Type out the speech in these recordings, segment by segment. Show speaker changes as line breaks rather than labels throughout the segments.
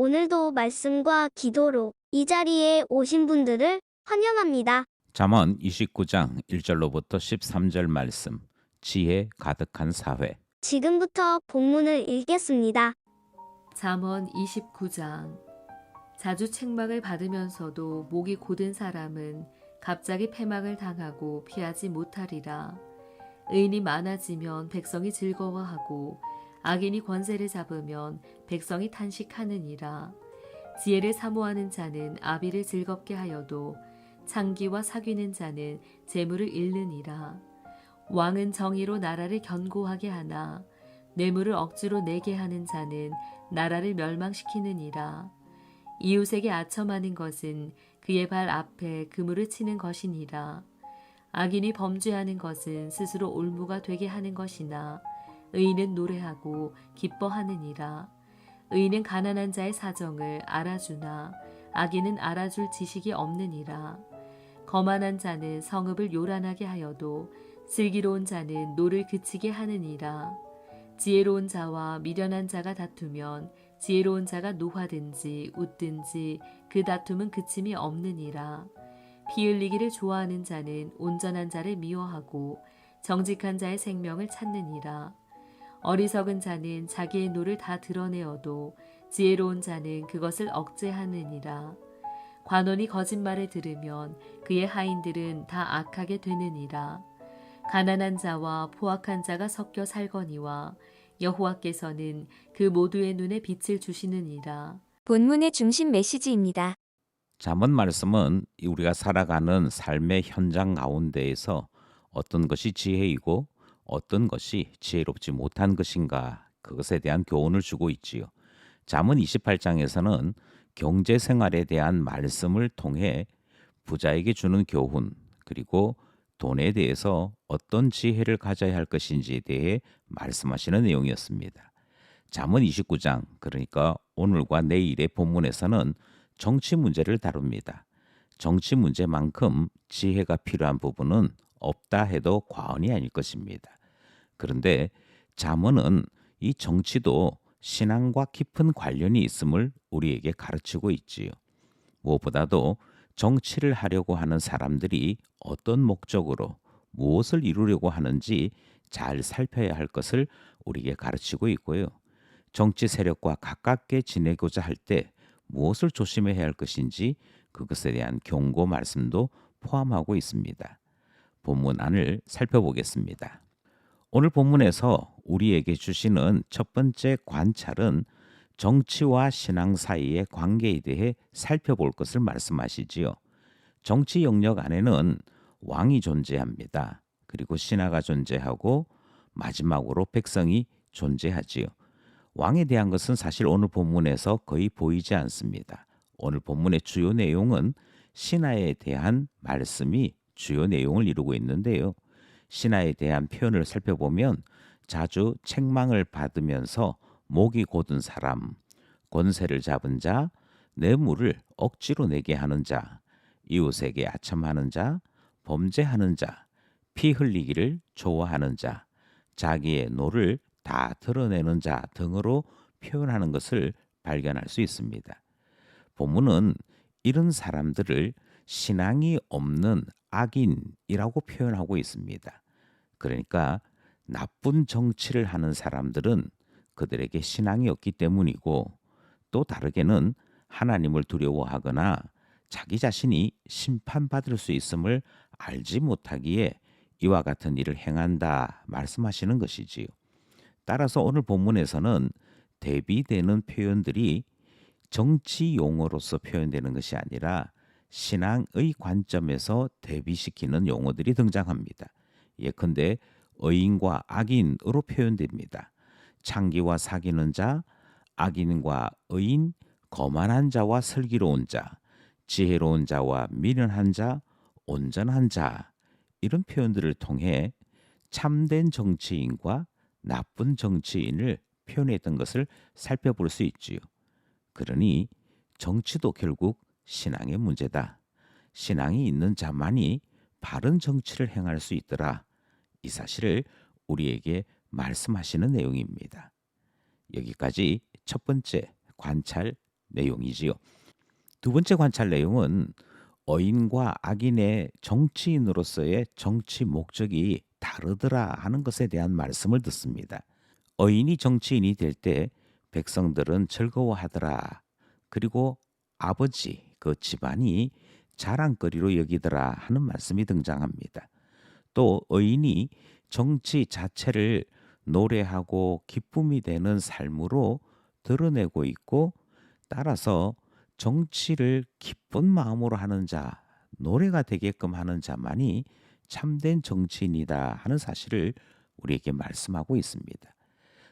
오늘도 말씀과 기도로 이 자리에 오신 분들을 환영합니다.
잠언 29장 1절로부터 13절 말씀. 지혜 가득한 사회.
지금부터 본문을 읽겠습니다.
잠언 29장. 자주 책망을 받으면서도 목이 곧은 사람은 갑자기 패망을 당하고 피하지 못하리라. 의인이 많아지면 백성이 즐거워하고 악인이 권세를 잡으면 백성이 탄식하느니라. 지혜를 사모하는 자는 아비를 즐겁게 하여도 창기와 사귀는 자는 재물을 잃느니라. 왕은 정의로 나라를 견고하게 하나 뇌물을 억지로 내게 하는 자는 나라를 멸망시키느니라. 이웃에게 아첨하는 것은 그의 발 앞에 그물을 치는 것이니라. 악인이 범죄하는 것은 스스로 올무가 되게 하는 것이나 의인은 노래하고 기뻐하느니라. 의인은 가난한 자의 사정을 알아주나 악인은 알아줄 지식이 없느니라. 거만한 자는 성읍을 요란하게 하여도 슬기로운 자는 노를 그치게 하느니라. 지혜로운 자와 미련한 자가 다투면 지혜로운 자가 노하든지 웃든지 그 다툼은 그침이 없느니라. 피 흘리기를 좋아하는 자는 온전한 자를 미워하고 정직한 자의 생명을 찾느니라. 어리석은 자는 자기의 노를 다 드러내어도 지혜로운 자는 그것을 억제하느니라. 관원이 거짓말을 들으면 그의 하인들은 다 악하게 되느니라. 가난한 자와 포악한 자가 섞여 살거니와 여호와께서는 그 모두의 눈에 빛을 주시느니라.
본문의 중심 메시지입니다.
잠언 말씀은 우리가 살아가는 삶의 현장 가운데에서 어떤 것이 지혜이고 어떤 것이 지혜롭지 못한 것인가, 그것에 대한 교훈을 주고 있지요. 잠언 28장에서는 경제 생활에 대한 말씀을 통해 부자에게 주는 교훈, 그리고 돈에 대해서 어떤 지혜를 가져야 할 것인지에 대해 말씀하시는 내용이었습니다. 잠언 29장, 그러니까 오늘과 내일의 본문에서는 정치 문제를 다룹니다. 정치 문제만큼 지혜가 필요한 부분은 없다 해도 과언이 아닐 것입니다. 그런데 잠언은 이 정치도 신앙과 깊은 관련이 있음을 우리에게 가르치고 있지요. 무엇보다도 정치를 하려고 하는 사람들이 어떤 목적으로 무엇을 이루려고 하는지 잘 살펴야 할 것을 우리에게 가르치고 있고요. 정치 세력과 가깝게 지내고자 할 때 무엇을 조심해야 할 것인지 그것에 대한 경고 말씀도 포함하고 있습니다. 본문 안을 살펴보겠습니다. 오늘 본문에서 우리에게 주시는 첫 번째 관찰은 정치와 신앙 사이의 관계에 대해 살펴볼 것을 말씀하시지요. 정치 영역 안에는 왕이 존재합니다. 그리고 신하가 존재하고 마지막으로 백성이 존재하지요. 왕에 대한 것은 사실 오늘 본문에서 거의 보이지 않습니다. 오늘 본문의 주요 내용은 신하에 대한 말씀이 주요 내용을 이루고 있는데요. 신하에 대한 표현을 살펴보면 자주 책망을 받으면서 목이 곧은 사람, 권세를 잡은 자, 뇌물을 억지로 내게 하는 자, 이웃에게 아첨하는 자, 범죄하는 자, 피 흘리기를 좋아하는 자, 자기의 노를 다 드러내는 자 등으로 표현하는 것을 발견할 수 있습니다. 본문은 이런 사람들을 신앙이 없는 악인이라고 표현하고 있습니다. 그러니까 나쁜 정치를 하는 사람들은 그들에게 신앙이 없기 때문이고, 또 다르게는 하나님을 두려워하거나 자기 자신이 심판받을 수 있음을 알지 못하기에 이와 같은 일을 행한다 말씀하시는 것이지요. 따라서 오늘 본문에서는 대비되는 표현들이 정치 용어로서 표현되는 것이 아니라 신앙의 관점에서 대비시키는 용어들이 등장합니다. 예컨대 의인과 악인으로 표현됩니다. 창기와 사귀는 자, 악인과 의인, 거만한 자와 슬기로운 자, 지혜로운 자와 미련한 자, 온전한 자, 이런 표현들을 통해 참된 정치인과 나쁜 정치인을 표현했던 것을 살펴볼 수 있지요. 그러니 정치도 결국 신앙의 문제다. 신앙이 있는 자만이 바른 정치를 행할 수 있더라. 이 사실을 우리에게 말씀하시는 내용입니다. 여기까지 첫 번째 관찰 내용이지요. 두 번째 관찰 내용은 어인과 악인의 정치인으로서의 정치 목적이 다르더라 하는 것에 대한 말씀을 듣습니다. 어인이 정치인이 될 때 백성들은 즐거워하더라. 그리고 아버지, 그 집안이 자랑거리로 여기더라 하는 말씀이 등장합니다. 또 어인이 정치 자체를 노래하고 기쁨이 되는 삶으로 드러내고 있고, 따라서 정치를 기쁜 마음으로 하는 자, 노래가 되게끔 하는 자만이 참된 정치인이다 하는 사실을 우리에게 말씀하고 있습니다.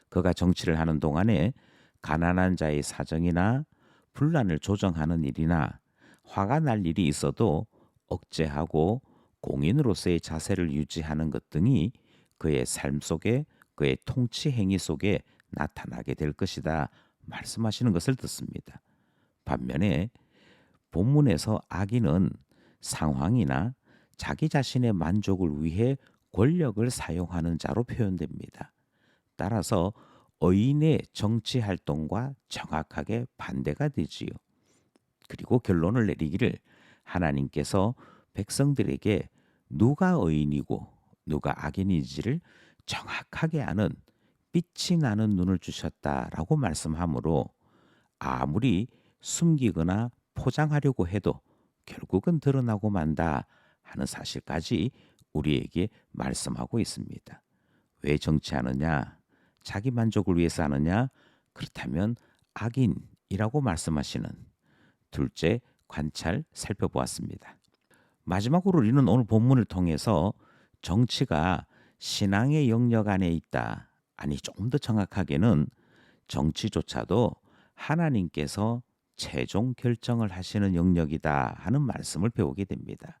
그가 정치를 하는 동안에 가난한 자의 사정이나 분란을 조정하는 일이나 화가 날 일이 있어도 억제하고 공인으로서의 자세를 유지하는 것 등이 그의 삶 속에, 그의 통치 행위 속에 나타나게 될 것이다 말씀하시는 것을 듣습니다. 반면에 본문에서 악인은 상황이나 자기 자신의 만족을 위해 권력을 사용하는 자로 표현됩니다. 따라서 어인의 정치 활동과 정확하게 반대가 되지요. 그리고 결론을 내리기를 하나님께서 백성들에게 누가 의인이고 누가 악인인지를 정확하게 아는 빛이 나는 눈을 주셨다라고 말씀하므로 아무리 숨기거나 포장하려고 해도 결국은 드러나고 만다 하는 사실까지 우리에게 말씀하고 있습니다. 왜 정치하느냐? 자기 만족을 위해서 하느냐? 그렇다면 악인이라고 말씀하시는 둘째 관찰 살펴보았습니다. 마지막으로 우리는 오늘 본문을 통해서 정치가 신앙의 영역 안에 있다. 아니, 조금 더 정확하게는 정치조차도 하나님께서 최종 결정을 하시는 영역이다 하는 말씀을 배우게 됩니다.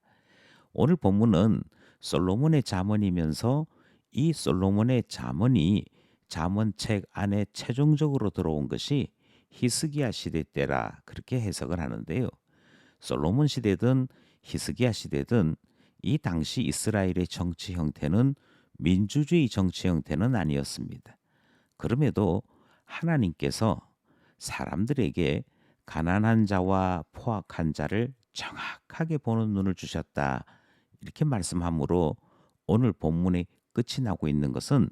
오늘 본문은 솔로몬의 잠언이면서 이 솔로몬의 잠언이 잠언책 안에 최종적으로 들어온 것이 히스기야 시대 때라 그렇게 해석을 하는데요. 솔로몬 시대든 히스기야 시대든 이 당시 이스라엘의 정치 형태는 민주주의 정치 형태는 아니었습니다. 그럼에도 하나님께서 사람들에게 가난한 자와 포악한 자를 정확하게 보는 눈을 주셨다 이렇게 말씀하므로 오늘 본문의 끝이 나고 있는 것은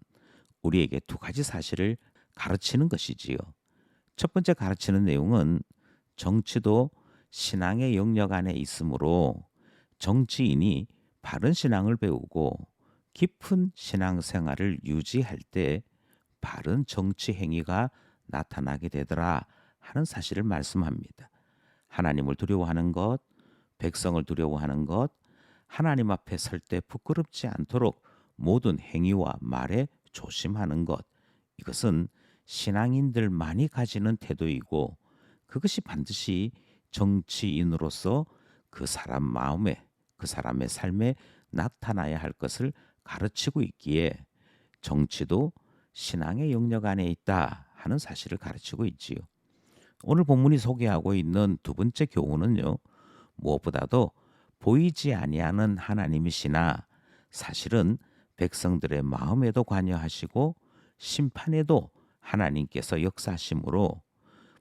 우리에게 두 가지 사실을 가르치는 것이지요. 첫 번째 가르치는 내용은 정치도 신앙의 영역 안에 있으므로 정치인이 바른 신앙을 배우고 깊은 신앙생활을 유지할 때 바른 정치 행위가 나타나게 되더라 하는 사실을 말씀합니다. 하나님을 두려워하는 것, 백성을 두려워하는 것, 하나님 앞에 설 때 부끄럽지 않도록 모든 행위와 말에 조심하는 것, 이것은 신앙인들만이 가지는 태도이고 그것이 반드시 정치인으로서 그 사람 마음에, 그 사람의 삶에 나타나야 할 것을 가르치고 있기에 정치도 신앙의 영역 안에 있다 하는 사실을 가르치고 있지요. 오늘 본문이 소개하고 있는 두 번째 교훈은요, 무엇보다도 보이지 아니하는 하나님이시나 사실은 백성들의 마음에도 관여하시고 심판에도 하나님께서 역사하심으로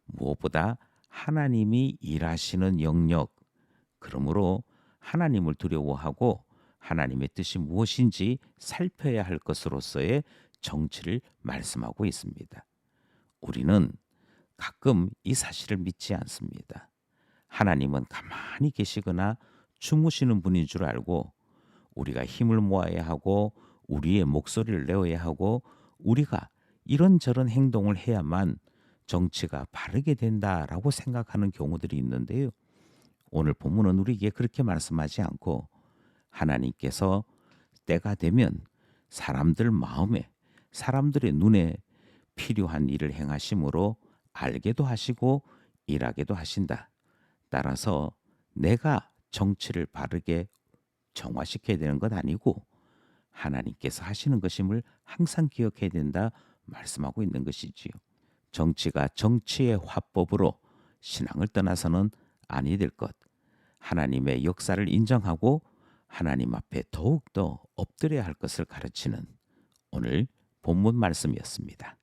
무엇보다 하나님이 일하시는 영역, 그러므로 하나님을 두려워하고 하나님의 뜻이 무엇인지 살펴야 할 것으로서의 정치를 말씀하고 있습니다. 우리는 가끔 이 사실을 믿지 않습니다. 하나님은 가만히 계시거나 주무시는 분인 줄 알고 우리가 힘을 모아야 하고 우리의 목소리를 내어야 하고 우리가 이런저런 행동을 해야만 정치가 바르게 된다라고 생각하는 경우들이 있는데요. 오늘 본문은 우리에게 그렇게 말씀하지 않고 하나님께서 때가 되면 사람들 마음에, 사람들의 눈에 필요한 일을 행하심으로 알게도 하시고 일하게도 하신다. 따라서 내가 정치를 바르게 정화시켜야 되는 것 아니고 하나님께서 하시는 것임을 항상 기억해야 된다 말씀하고 있는 것이지요. 정치가 정치의 화법으로 신앙을 떠나서는 아니 될 것, 하나님의 역사를 인정하고 하나님 앞에 더욱더 엎드려야 할 것을 가르치는 오늘 본문 말씀이었습니다.